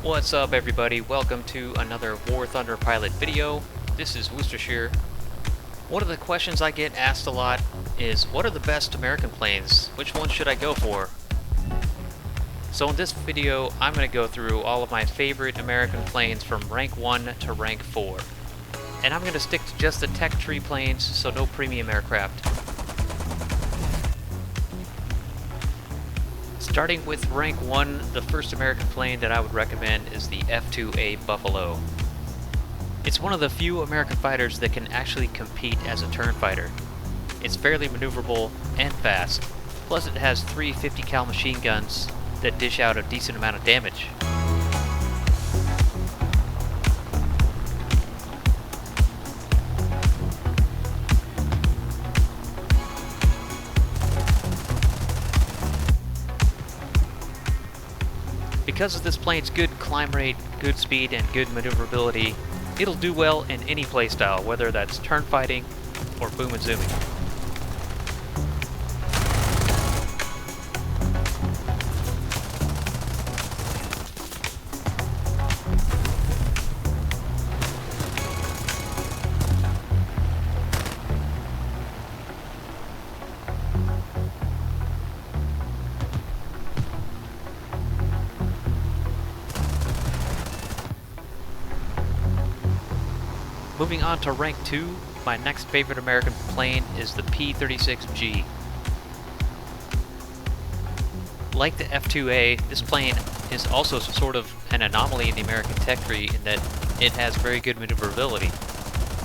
What's up everybody, welcome to another WarThunder pilot video. This is Worcestershire. One of the questions I get asked a lot is, what are the best American planes? Which one should I go for? So in this video, I'm going to go through all of my favorite American planes from rank 1 to rank 4. And I'm going to stick to just the tech tree planes, so no premium aircraft. Starting with rank 1, the first American plane that I would recommend is the F2A Buffalo. It's one of the few American fighters that can actually compete as a turn fighter. It's fairly maneuverable and fast, plus it has 3 50 cal machine guns that dish out a decent amount of damage. Because of this plane's good climb rate, good speed, and good maneuverability, it'll do well in any playstyle, whether that's turn fighting or boom and zooming. Moving on to rank 2, my next favorite American plane is the P-36G. Like the F2A, this plane is also sort of an anomaly in the American tech tree in that it has very good maneuverability.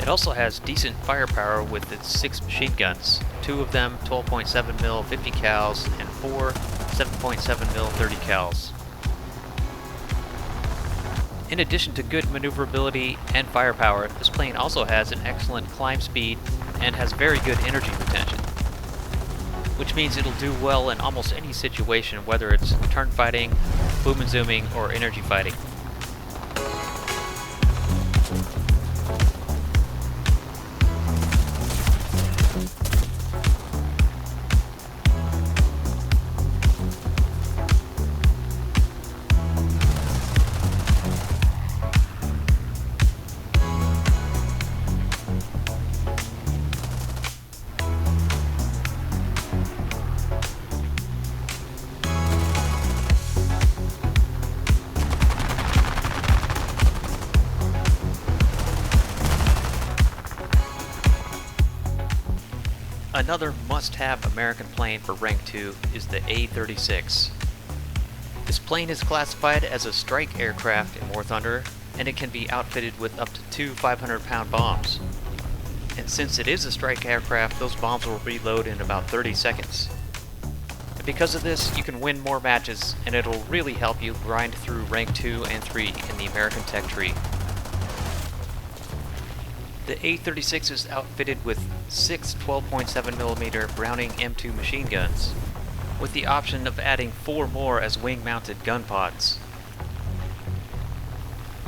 It also has decent firepower with its 6 machine guns, 2 of them 12.7mm 50 cals and 4 7.7mm 30 cals. In addition to good maneuverability and firepower, this plane also has an excellent climb speed and has very good energy retention, which means it'll do well in almost any situation, whether it's turn fighting, boom and zooming, or energy fighting. Another must-have American plane for rank 2 is the A-36. This plane is classified as a strike aircraft in WarThunder, and it can be outfitted with up to 2 500-pound bombs. And since it is a strike aircraft, those bombs will reload in about 30 seconds. And because of this, you can win more matches, and it'll really help you grind through rank 2 and 3 in the American tech tree. The A-36 is outfitted with 6 12.7mm Browning M2 machine guns, with the option of adding 4 more as wing-mounted gun pods.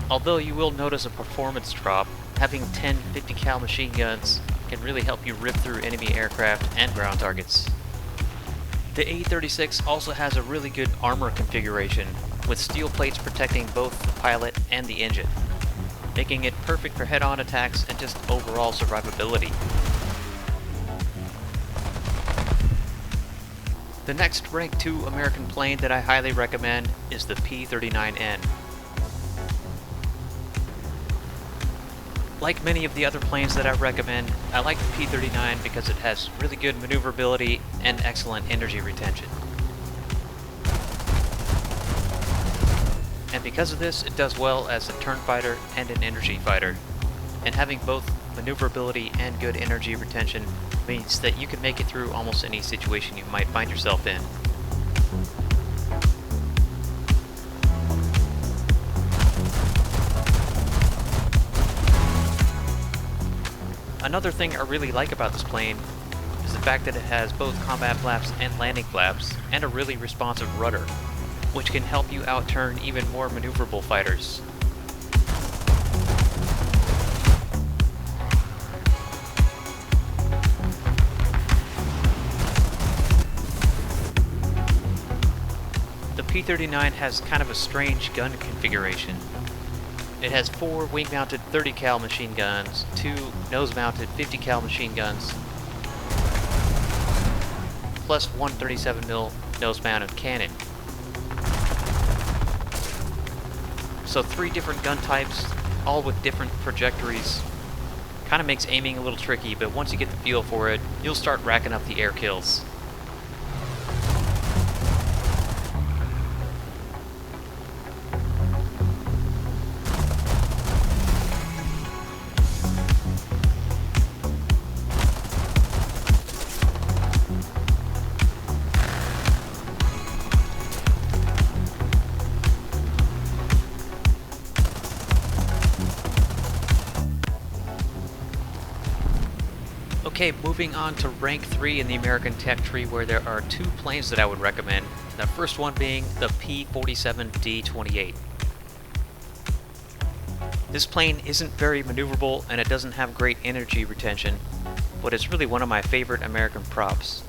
Although you will notice a performance drop, having 10 50 cal machine guns can really help you rip through enemy aircraft and ground targets. The A-36 also has a really good armor configuration, with steel plates protecting both the pilot and the engine, making it perfect for head-on attacks and just overall survivability. The next rank 2 American plane that I highly recommend is the P-39N. Like many of the other planes that I recommend, I like the P-39 because it has really good maneuverability and excellent energy retention. And because of this, it does well as a turn fighter and an energy fighter. And having both maneuverability and good energy retention means that you can make it through almost any situation you might find yourself in. Another thing I really like about this plane is the fact that it has both combat flaps and landing flaps, and a really responsive rudder, which can help you outturn even more maneuverable fighters. P-39 has kind of a strange gun configuration. It has 4 wing-mounted 30 cal machine guns, 2 nose-mounted 50 cal machine guns, plus 1 37mm nose-mounted cannon. So 3 different gun types, all with different trajectories. Kind of makes aiming a little tricky, but once you get the feel for it, you'll start racking up the air kills. Okay, moving on to rank 3 in the American tech tree, where there are 2 planes that I would recommend. The first one being the P-47D-28. This plane isn't very maneuverable and it doesn't have great energy retention, but it's really one of my favorite American props.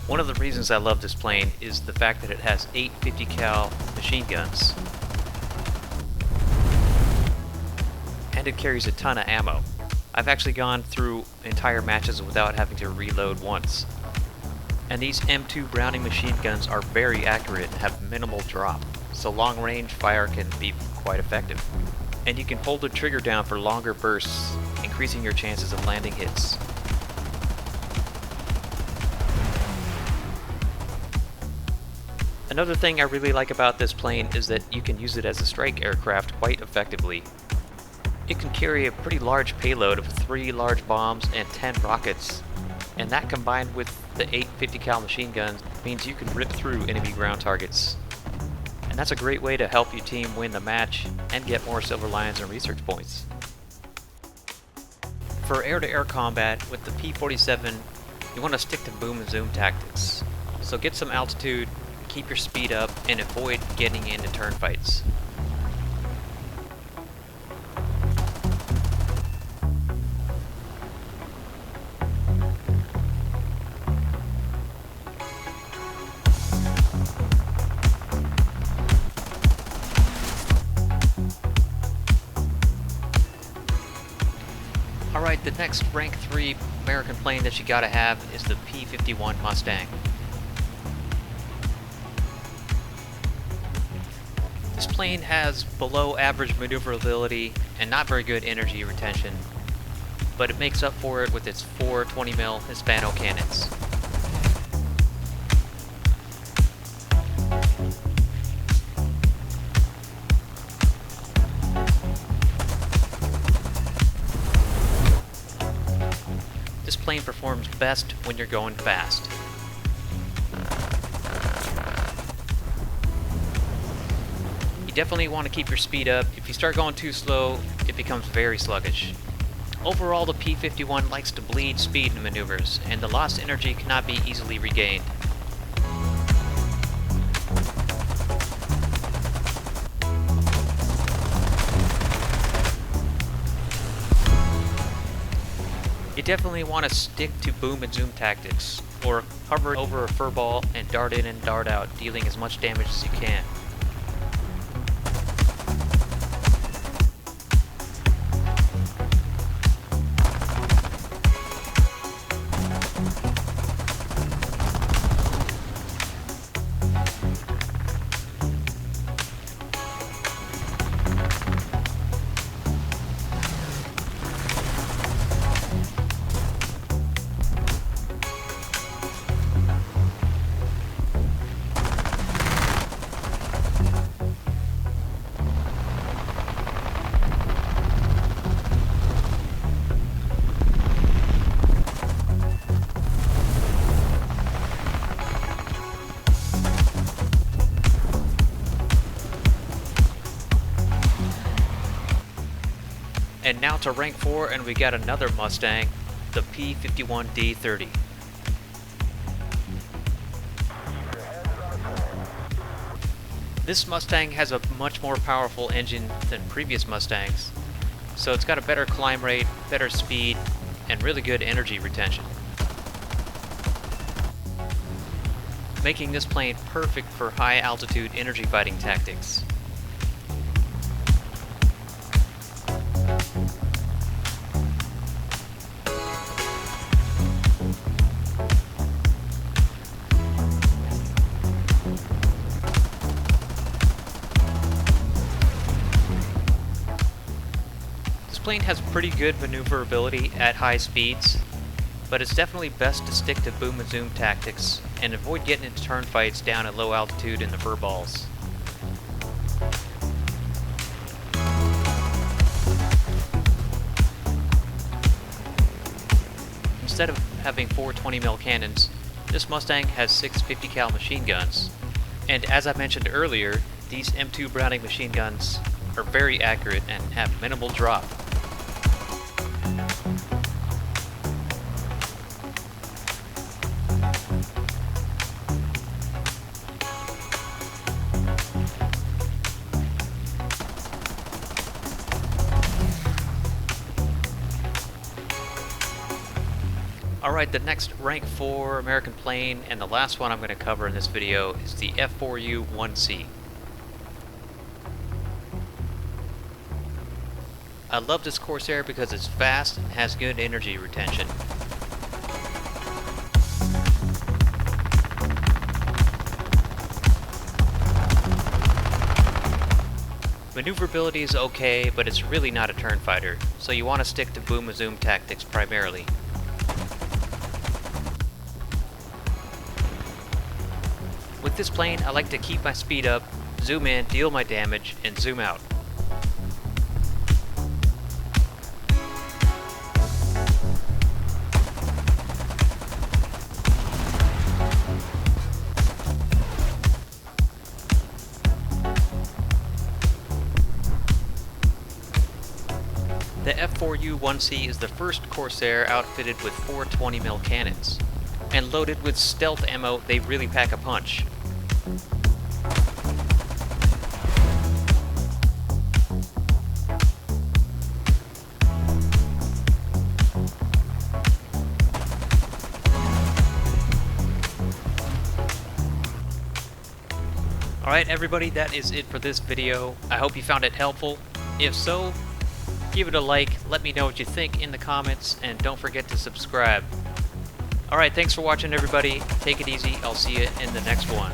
One of the reasons I love this plane is the fact that it has 8 50 cal machine guns. And it carries a ton of ammo. I've actually gone through entire matches without having to reload once. And these M2 Browning machine guns are very accurate and have minimal drop, so long range fire can be quite effective. And you can hold the trigger down for longer bursts, increasing your chances of landing hits. Another thing I really like about this plane is that you can use it as a strike aircraft quite effectively. It can carry a pretty large payload of 3 large bombs and 10 rockets, and that combined with the 8 50 cal machine guns means you can rip through enemy ground targets. And that's a great way to help your team win the match and get more silver lions and research points. For air-to-air combat with the P-47, you want to stick to boom and zoom tactics. So get some altitude, keep your speed up, and avoid getting into turn fights. Alright, the next rank 3 American plane that you gotta have is the P-51 Mustang. This plane has below average maneuverability and not very good energy retention, but it makes up for it with its 4 20mm Hispano cannons. This plane performs best when you're going fast. You definitely want to keep your speed up. If you start going too slow, it becomes very sluggish. Overall, the P-51 likes to bleed speed in maneuvers, and the lost energy cannot be easily regained. You definitely want to stick to boom and zoom tactics, or hover over a furball and dart in and dart out, dealing as much damage as you can. And now to rank 4, and we got another Mustang, the P-51D-30. This Mustang has a much more powerful engine than previous Mustangs, so it's got a better climb rate, better speed, and really good energy retention. making this plane perfect for high altitude energy fighting tactics. This plane has pretty good maneuverability at high speeds, but it's definitely best to stick to boom and zoom tactics and avoid getting into turn fights down at low altitude in the fur balls. Instead of having 4 20mm cannons, this Mustang has 6 50 cal machine guns, and as I mentioned earlier, these M2 Browning machine guns are very accurate and have minimal drop. Alright, the next rank 4 American plane, and the last one I'm going to cover in this video, is the F4U-1C. I love this Corsair because it's fast and has good energy retention. Maneuverability is okay, but it's really not a turn fighter, so you want to stick to boom and zoom tactics primarily. With this plane, I like to keep my speed up, zoom in, deal my damage, and zoom out. The F4U-1C is the first Corsair outfitted with 4 20mm cannons, and loaded with stealth ammo. They really pack a punch. Alright everybody, that is it for this video. I hope you found it helpful. If so, give it a like, let me know what you think in the comments, and don't forget to subscribe. Alright, thanks for watching everybody. Take it easy. I'll see you in the next one.